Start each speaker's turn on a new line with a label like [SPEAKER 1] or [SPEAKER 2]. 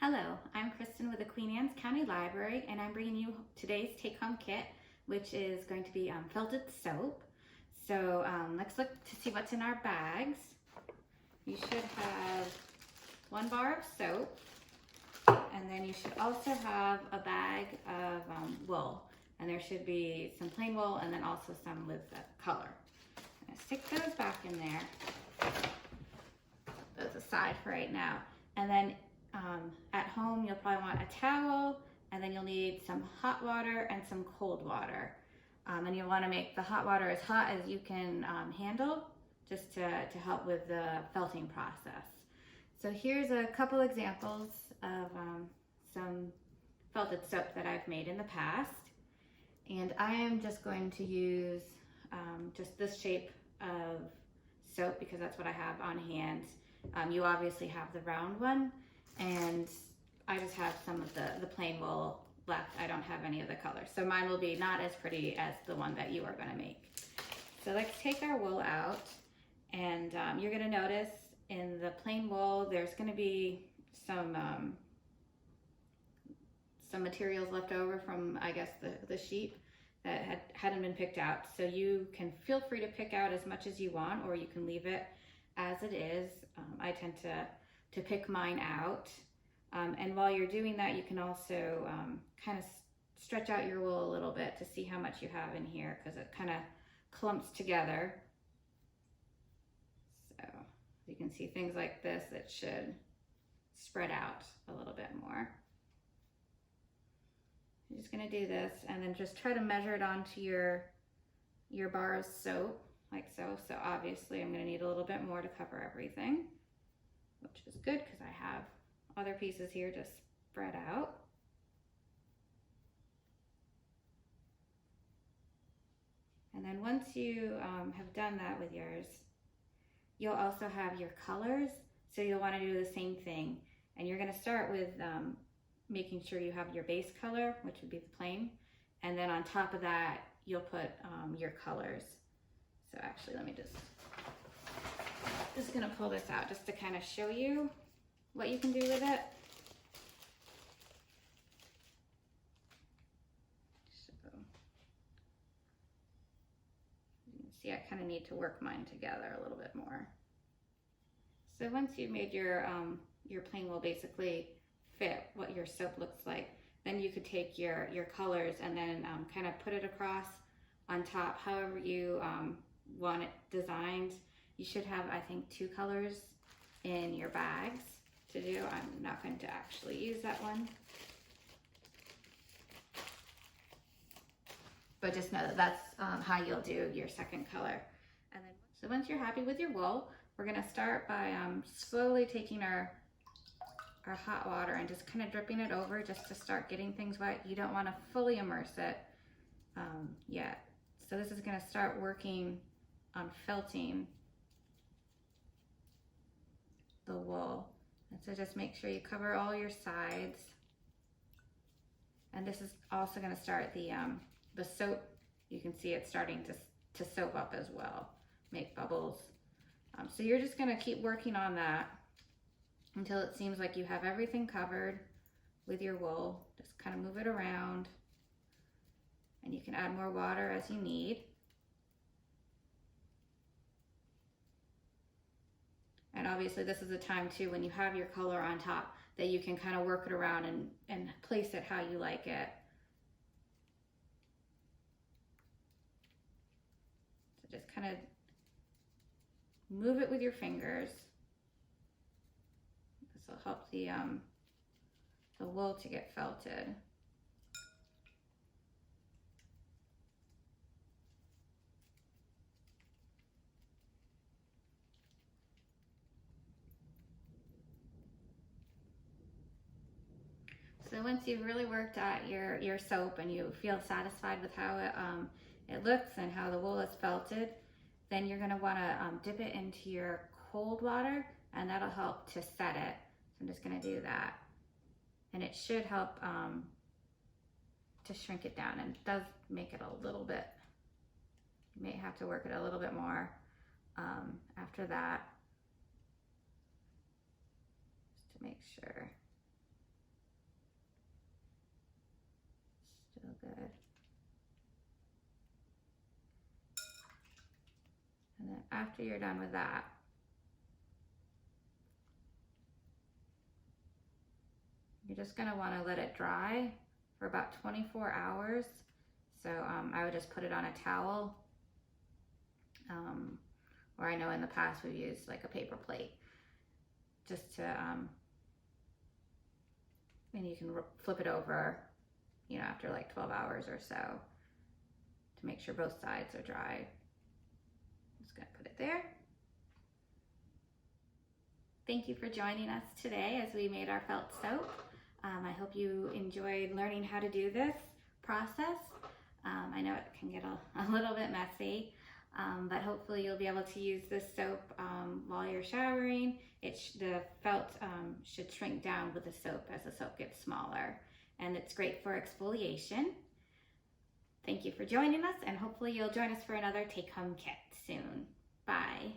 [SPEAKER 1] Hello, I'm Kristen with the Queen Anne's County Library, and I'm bringing you today's take-home kit, which is going to be felted soap. So let's look to see what's in our bags. You should have 1 bar of soap, and then you should also have a bag of wool, and there should be some plain wool and then also some with color. I'm gonna stick those back in there. Those aside for right now, and then at home, you'll probably want a towel, and then you'll need some hot water and some cold water. And you'll want to make the hot water as hot as you can handle, just to help with the felting process. So here's a couple examples of some felted soap that I've made in the past. And I am just going to use just this shape of soap because that's what I have on hand. You obviously have the round one, and I just have some of the plain wool left. I don't have any of the colors. So mine will be not as pretty as the one that you are gonna make. So let's take our wool out, and you're gonna notice in the plain wool, there's gonna be some materials left over from, I guess, the sheep that hadn't been picked out. So you can feel free to pick out as much as you want, or you can leave it as it is. I tend to pick mine out. And while you're doing that, you can also kind of stretch out your wool a little bit to see how much you have in here, because it kind of clumps together. So you can see things like this, it should spread out a little bit more. I'm just gonna do this and then just try to measure it onto your bar of soap, like so. So obviously I'm gonna need a little bit more to cover everything, which is good because I have other pieces here to spread out. And then once you have done that with yours, you'll also have your colors. So you'll want to do the same thing. And you're going to start with making sure you have your base color, which would be the plain. And then on top of that, you'll put your colors. So actually, let me just gonna pull this out just to kind of show you what you can do with it. So you can see I kind of need to work mine together a little bit more. So once you've made your plain wool basically fit what your soap looks like, then you could take your colors and then kind of put it across on top, however you want it designed. You should have, I think, 2 colors in your bags to do. I'm not going to actually use that one, but just know that that's how you'll do your second color. And then, so once you're happy with your wool, we're going to start by slowly taking our hot water and just kind of dripping it over just to start getting things wet. You don't want to fully immerse it yet. So this is going to start working on felting the wool. And so just make sure you cover all your sides. And this is also going to start the soap. You can see it starting to soap up as well, make bubbles. So you're just going to keep working on that until it seems like you have everything covered with your wool. Just kind of move it around, and you can add more water as you need. And obviously this is a time too, when you have your color on top, that you can kind of work it around and place it how you like it. So just kind of move it with your fingers. This will help the wool to get felted. So once you've really worked at your soap and you feel satisfied with how it looks and how the wool is felted, then you're going to want to dip it into your cold water, and that'll help to set it. So I'm just going to do that, and it should help to shrink it down, and it does make it a little bit, you may have to work it a little bit more after that, just to make sure. good. And then after you're done with that, you're just gonna wanna let it dry for about 24 hours. So I would just put it on a towel, or I know in the past we've used like a paper plate, just to, and you can flip it over, you know, after like 12 hours or so to make sure both sides are dry. I'm just gonna put it there. Thank you for joining us today as we made our felt soap. I hope you enjoyed learning how to do this process. I know it can get a little bit messy, but hopefully you'll be able to use this soap while you're showering. The felt should shrink down with the soap as the soap gets smaller, and it's great for exfoliation. Thank you for joining us, and hopefully you'll join us for another take-home kit soon. Bye.